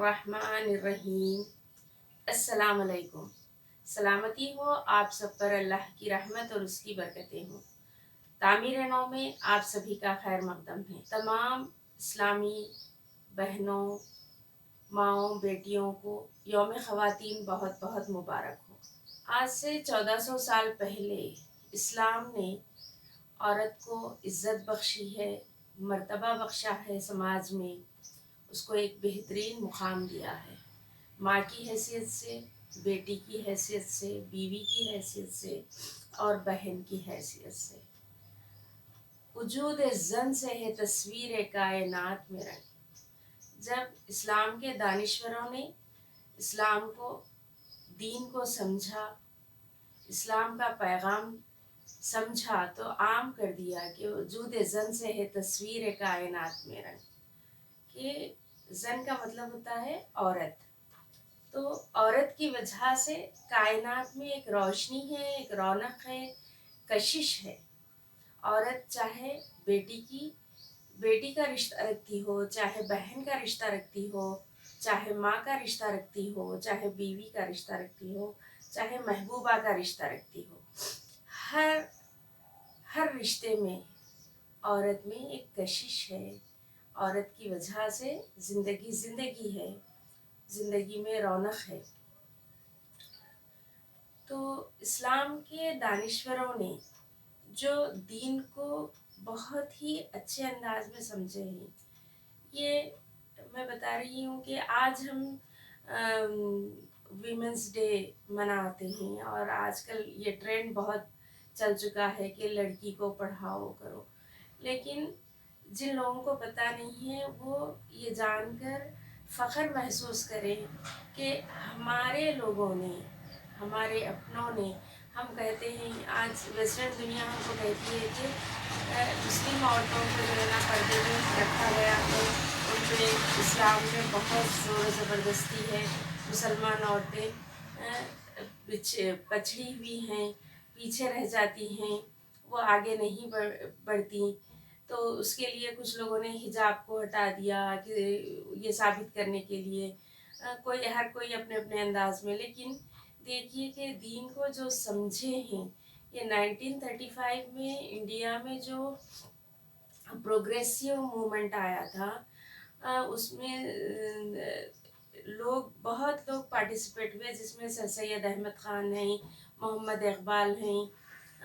बिस्मिल्लाहिर्रहमानिर्रहीम। अस्सलाम वालेकुम। सलामती हो आप सब पर, अल्लाह की रहमत और उसकी बरकतें हों। तामीर नौ में आप सभी का खैर मकदम है। तमाम इस्लामी बहनों, माँओं, बेटियों को यौम ख़वातीन बहुत बहुत मुबारक हो। आज से 1400 साल पहले इस्लाम ने औरत को इज़्ज़त बख्शी है, मर्तबा बख्शा है, समाज में उसको एक बेहतरीन मुकाम दिया है। माँ की हैसियत से, बेटी की हैसियत से, बीवी की हैसियत से और बहन की हैसियत से। वजूद ज़न से है तस्वीर कायनात में रंग। जब इस्लाम के दानिश्वरों ने इस्लाम को, दीन को समझा, इस्लाम का पैगाम समझा, तो आम कर दिया कि वजूद ज़न से है तस्वीर कायनात में रंग। कि ज़न का मतलब होता है औरत। तो औरत की वजह से कायनात में एक रोशनी है, एक रौनक है, कशिश है। औरत चाहे बेटी का रिश्ता रखती हो, चाहे बहन का रिश्ता रखती हो, चाहे माँ का रिश्ता रखती हो, चाहे बीवी का रिश्ता रखती हो, चाहे महबूबा का रिश्ता रखती हो, हर हर रिश्ते में औरत में एक कशिश है। औरत की वजह से ज़िंदगी है, ज़िंदगी में रौनक है। तो इस्लाम के दानिश्वरों ने जो दीन को बहुत ही अच्छे अंदाज में समझे हैं, ये मैं बता रही हूँ कि आज हम वीमेंस डे मनाते हैं और आजकल ये ट्रेंड बहुत चल चुका है कि लड़की को पढ़ाओ करो। लेकिन जिन लोगों को पता नहीं है वो ये जानकर फ़ख्र महसूस करें कि हमारे लोगों ने, हमारे अपनों ने, हम कहते हैं आज वेस्टर्न दुनिया हमको कहती है कि मुस्लिम औरतों को जो है ना पर्दे में रखा गया है, उन पे इस्लाम में बहुत ज़ोर ज़बरदस्ती है। मुसलमान औरतें पछड़ी हुई हैं, पीछे रह जाती हैं, वो आगे नहीं बढ़ती। तो उसके लिए कुछ लोगों ने हिजाब को हटा दिया कि ये साबित करने के लिए हर कोई अपने अपने अंदाज में। लेकिन देखिए कि दीन को जो समझे हैं, ये 1935 में इंडिया में जो प्रोग्रेसिव मूवमेंट आया था, उसमें बहुत लोग पार्टिसिपेट हुए, जिसमें सर सैयद अहमद ख़ान हैं, मोहम्मद इकबाल हैं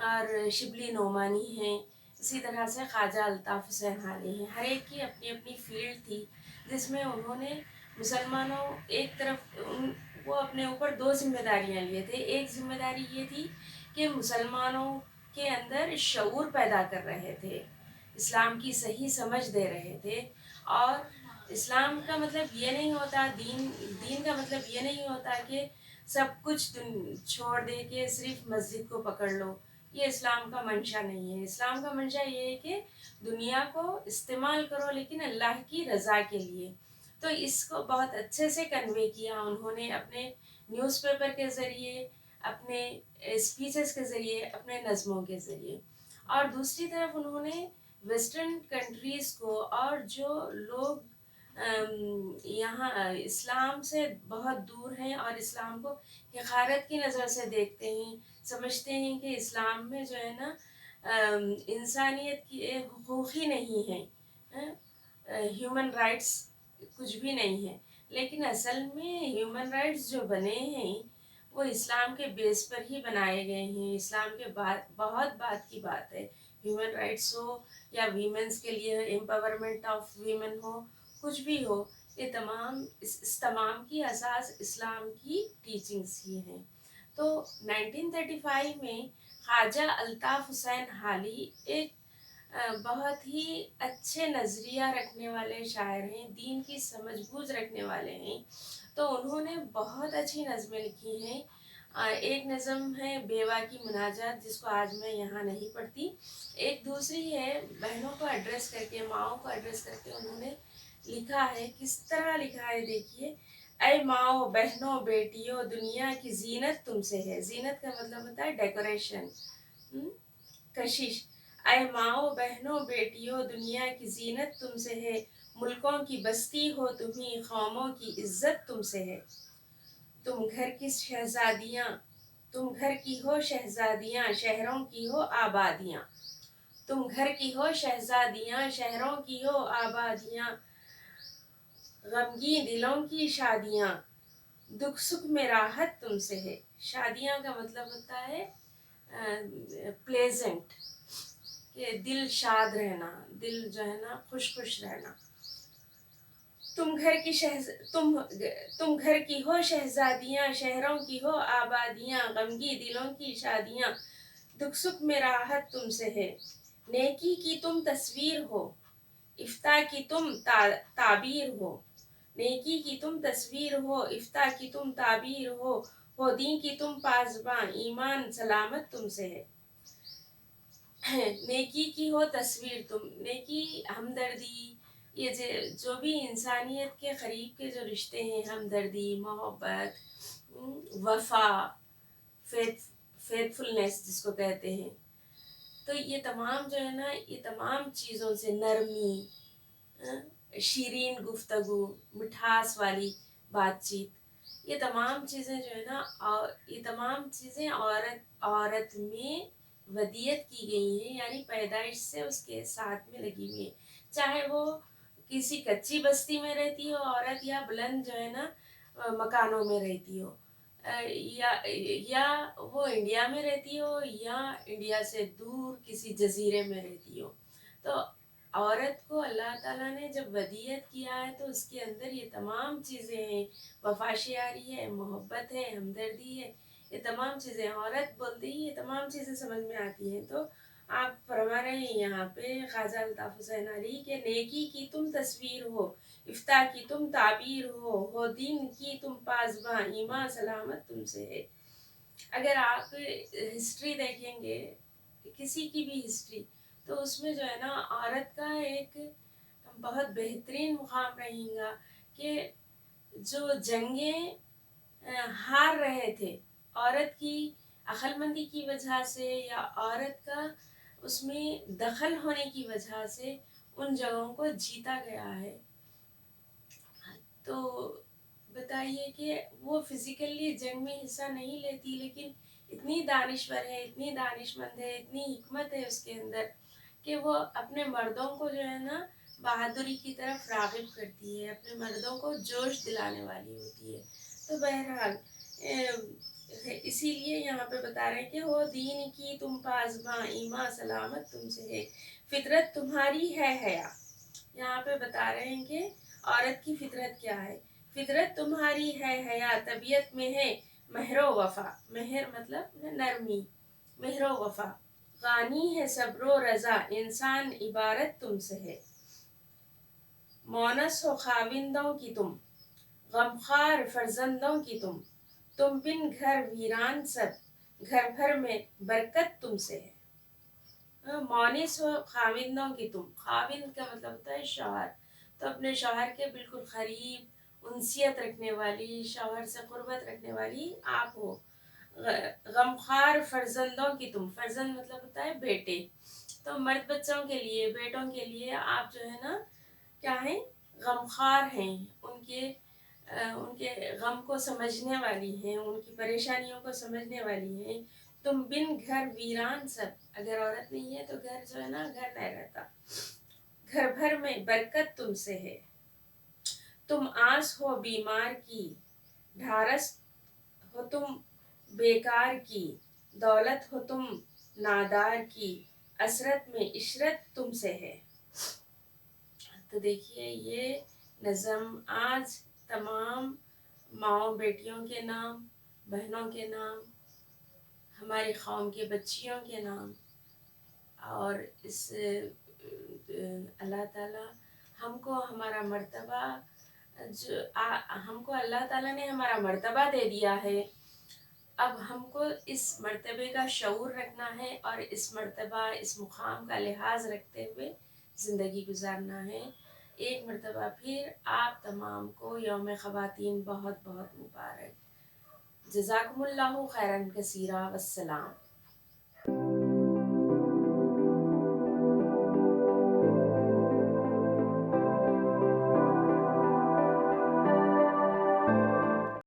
और शिबली नोमानी हैं, इसी तरह से ख्वाजा अल्ताफ़ हुसैन हाली हैं। हर एक की अपनी अपनी फील्ड थी जिसमें उन्होंने मुसलमानों एक तरफ वो अपने ऊपर दो जिम्मेदारियां लिए थे। एक जिम्मेदारी ये थी कि मुसलमानों के अंदर शऊर पैदा कर रहे थे, इस्लाम की सही समझ दे रहे थे। और इस्लाम का मतलब ये नहीं होता, दीन का मतलब ये नहीं होता कि सब कुछ छोड़ दे के सिर्फ मस्जिद को पकड़ लो। ये इस्लाम का मंशा नहीं है। इस्लाम का मंशा ये है कि दुनिया को इस्तेमाल करो लेकिन अल्लाह की रज़ा के लिए। तो इसको बहुत अच्छे से कन्वे किया उन्होंने अपने न्यूज़पेपर के ज़रिए, अपने स्पीचेस के ज़रिए, अपने नज़मों के ज़रिए। और दूसरी तरफ उन्होंने वेस्टर्न कंट्रीज़ को और जो लोग यहाँ इस्लाम से बहुत दूर हैं और इस्लाम को हक़ारत की नज़र से देखते हैं, समझते हैं कि इस्लाम में जो है ना इंसानियत की एक हुकूक़ ही नहीं है, ह्यूमन राइट्स कुछ भी नहीं है। लेकिन असल में ह्यूमन राइट्स जो बने हैं वो इस्लाम के बेस पर ही बनाए गए हैं। इस्लाम के बहुत बात की बात है, ह्यूमन राइट्स हो या वीमेंस के लिए एम्पावरमेंट ऑफ वीमेन हो, कुछ भी हो, ये इस तमाम की असास इस्लाम की टीचिंग्स ही हैं। तो 1935 में ख्वाजा अल्ताफ़ हुसैन हाली एक बहुत ही अच्छे नज़रिया रखने वाले शायर हैं, दीन की समझबूझ रखने वाले हैं। तो उन्होंने बहुत अच्छी नज़में लिखी हैं। एक नज़म है बेवा की मुनाजात, जिसको आज मैं यहाँ नहीं पढ़ती। एक दूसरी है बहनों को एड्रेस करके, माँओं को एड्रेस करके उन्होंने लिखा है। किस तरह लिखा है देखिए। ऐ माओ, बहनों, बेटियों, दुनिया की जीनत तुमसे है। जीनत का मतलब होता है डेकोरेशन, कशिश। ऐ माओ, बहनों, बेटियों, दुनिया की जीनत तुमसे है। मुल्कों की बस्ती हो तुम्हीं, कौमों की इज्जत तुमसे है। तुम घर की शहजादियाँ, तुम घर की हो शहजादियाँ, शहरों की हो आबादियाँ। तुम घर की हो शहजादियाँ, शहरों की हो आबादियाँ, गमगीन दिलों की शादियाँ, दुख सुख में राहत तुमसे है। शादियाँ का मतलब होता है प्लेजेंट, कि दिल शाद रहना, दिल जो है ना खुश खुश रहना। तुम घर की तुम घर की हो शहजादियाँ, शहरों की हो आबादियाँ, गमगी दिलों की शादियाँ, दुख सुख में राहत तुमसे है। नेकी की तुम तस्वीर हो, इफ्ता की तुम ताबीर हो। नेकी की तुम तस्वीर हो, इफ्ता की तुम ताबीर हो दीन की तुम पासबां, ईमान सलामत तुमसे है। नेकी की हो तस्वीर तुम, नेकी, हमदर्दी, ये जो भी इंसानियत के करीब के जो रिश्ते हैं, हमदर्दी, मोहब्बत, वफा, फेथफुलनेस जिसको कहते हैं, तो ये तमाम जो है ना, ये तमाम चीज़ों से नरमी, शीरीन गुफ्तगू, मिठास वाली बातचीत, ये तमाम चीज़ें जो है ना, और ये तमाम चीज़ें औरत में वदियत की गई हैं, यानी पैदाइश से उसके साथ में लगी हुई है। चाहे वो किसी कच्ची बस्ती में रहती हो औरत, या बुलंद जो है ना मकानों में रहती हो, या वो इंडिया में रहती हो, या इंडिया से दूर किसी जजीरे में रहती हो। तो औरत को अल्लाह ताला ने जब वदियत किया है तो उसके अंदर ये तमाम चीज़ें हैं, वफाशियारी है, मोहब्बत है, हमदर्दी है, ये तमाम चीज़ें औरत बोलती ही ये तमाम चीज़ें समझ में आती हैं। तो आप फरमा रहे हैं यहाँ पे ख्वाजा अल्ताफ़ हुसैन अली के, नेकी की तुम तस्वीर हो, इफ्ता की तुम ताबीर हो दीन की तुम पासबां, ईमान सलामत तुमसे है। अगर आप हिस्ट्री देखेंगे, किसी की भी हिस्ट्री, तो उसमें जो है ना औरत का एक बहुत बेहतरीन मुकाम रहेगा, कि जो जंगें हार रहे थे, औरत की अक्लमंदी की वजह से या औरत का उसमें दखल होने की वजह से उन जगहों को जीता गया है। तो बताइए कि वो फिज़िकली जंग में हिस्सा नहीं लेती, लेकिन इतनी दानिश्वर है, इतनी दानिशमंद है, इतनी हिकमत है उसके अंदर, कि वो अपने मर्दों को जो है ना बहादुरी की तरफ राग़िब करती है, अपने मर्दों को जोश दिलाने वाली होती है। तो बहरहाल इसीलिए यहाँ पे बता रहे हैं कि हो दीन की तुम पासबां, ईमान सलामत तुमसे है, फितरत तुम्हारी है हया। यहाँ पे बता रहे हैं कि औरत की फितरत क्या है। फितरत तुम्हारी है हया, तबीयत में है महरो वफा। महर मतलब नरमी, महरो वफा। गानी है सब्रो रजा, इंसान इबारत तुमसे है। मोनस हो खाविंदों की तुम, गमखार फर्जंदों की तुम बिन घर वीरान सब, घर भर में बरकत तुमसे है। मोनिस हो खाविंदों की तुम, खाविंद का मतलब होता है शौहर, तो अपने शौहर के बिल्कुल करीब उनसियत रखने वाली, शौहर से क़ुर्बत रखने वाली आप हो। गमखार फर्जंदों की तुम, फर्जंद मतलब होता है बेटे, तो मर्द बच्चों के लिए, बेटों के लिए आप जो है ना क्या हैं, गमखार हैं, उनके गम को समझने वाली हैं, उनकी परेशानियों को समझने वाली हैं। तुम बिन घर वीरान सब, अगर औरत नहीं है तो घर जो है ना घर नहीं रहता। घर भर में बरकत तुमसे है। तुम आस हो बीमार की, ढारस हो तुम बेकार की, दौलत हो तुम नादार की, असरत में इशरत तुमसे है। तो देखिए ये नज़म आज तमाम माँओं बेटियों के नाम, बहनों के नाम, हमारी कौम की बच्चियों के नाम, और इस अल्लाह ताला हमको हमारा मर्तबा हमको अल्लाह ताला ने हमारा मर्तबा दे दिया है। अब हमको इस मर्तबे का शऊर रखना है और इस मर्तबा, इस मुकाम का लिहाज रखते हुए ज़िंदगी गुजारना है। एक मर्तबा फिर आप तमाम को यौम ख़वातीन बहुत बहुत मुबारक। जज़ाकुमुल्लाहु खैरन कसीरा। वस्सलाम।